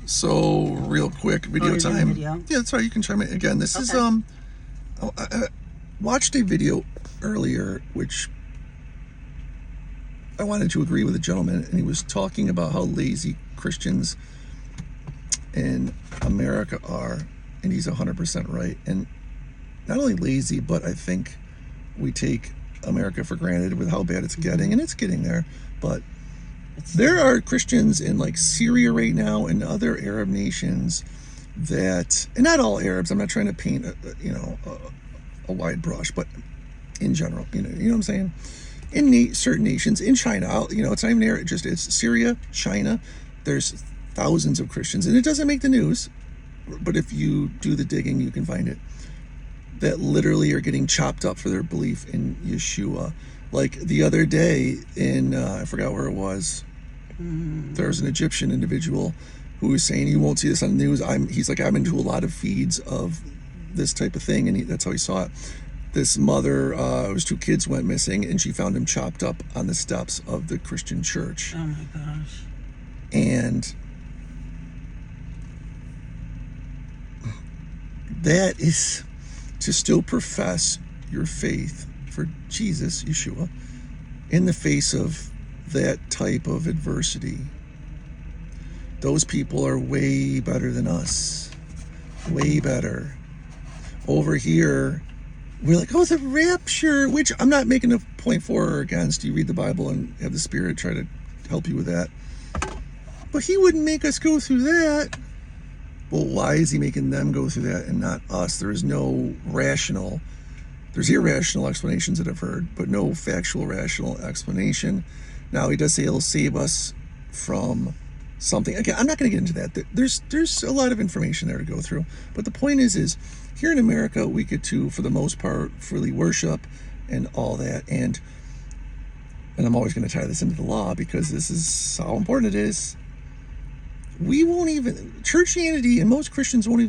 So, real quick, video you're doing time. video? Yeah, that's right. You can chime in again. This is Okay. I watched a video earlier, which I wanted to agree with a gentleman, and he was talking about how lazy Christians in America are, and he's 100% right. And not only lazy, but I think we take America for granted with how bad it's getting, and it's getting there. But there are Christians in like Syria right now and other Arab nations that, and not all Arabs, I'm not trying to paint a wide brush, but in general, you know what I'm saying? In certain nations, in China, it's not even Arab, it's Syria, China, there's thousands of Christians, and it doesn't make the news, but if you do the digging, you can find it, that literally are getting chopped up for their belief in Yeshua. Like the other day in, I forgot where it was, there's an Egyptian individual who was saying, you won't see this on the news. He's like, I'm into a lot of feeds of this type of thing, and that's how he saw it. This mother, his 2 kids went missing, and she found him chopped up on the steps of the Christian church. Oh my gosh. And that is to still profess your faith for Jesus, Yeshua, in the face of that type of adversity. Those people are way better than us. Way better. Over here, we're like, oh, the rapture, which I'm not making a point for or against. You read the Bible and have the Spirit try to help you with that. But he wouldn't make us go through that. Well, why is he making them go through that and not us? There's irrational explanations that I've heard, but no factual, rational explanation. Now, he does say he'll save us from something. Again, I'm not going to get into that. There's a lot of information there to go through. But the point is here in America, we get to, for the most part, freely worship and all that. And I'm always going to tie this into the law because this is how important it is. We won't even, churchianity and most Christians won't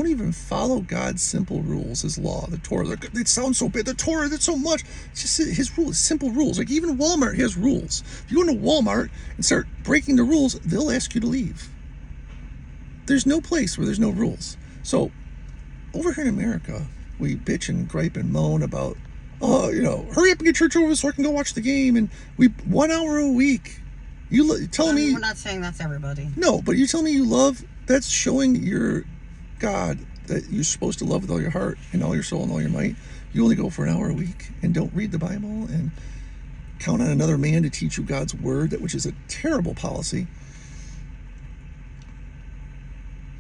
even follow God's simple rules, his law, the Torah. It sounds so bad, the Torah, that's so much. It's just his rules, simple rules. Like even Walmart has rules. If you go into Walmart and start breaking the rules, they'll ask you to leave. There's no place where there's no rules. So over here in America, we bitch and gripe and moan about, hurry up and get church over so I can go watch the game. And 1 hour a week. You telling me... We're not saying that's everybody. No, but you tell me you love... That's showing your God that you're supposed to love with all your heart and all your soul and all your might. You only go for an hour a week and don't read the Bible and count on another man to teach you God's word, which is a terrible policy.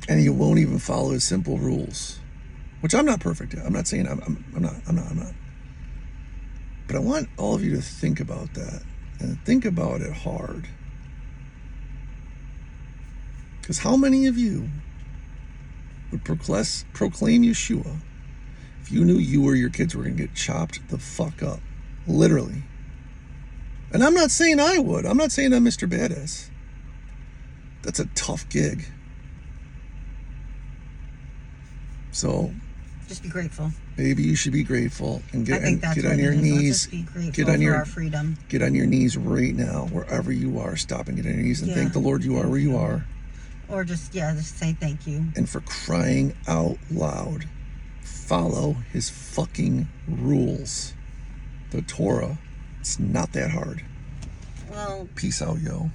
And you won't even follow his simple rules, which I'm not perfect at. I'm not saying I'm not. But I want all of you to think about that. And think about it hard. Because how many of you would proclaim Yeshua if you knew you or your kids were going to get chopped the fuck up? Literally. And I'm not saying I would. I'm not saying I'm Mr. Badass. That's a tough gig. So... just be grateful. Maybe you should be grateful and get on your Let's knees. just be grateful for our freedom. Get on your knees right now, wherever you are. Stop and get on your knees and thank the Lord you are where you are. Or just say thank you. And for crying out loud, follow his fucking rules. The Torah. It's not that hard. Well, peace out, yo.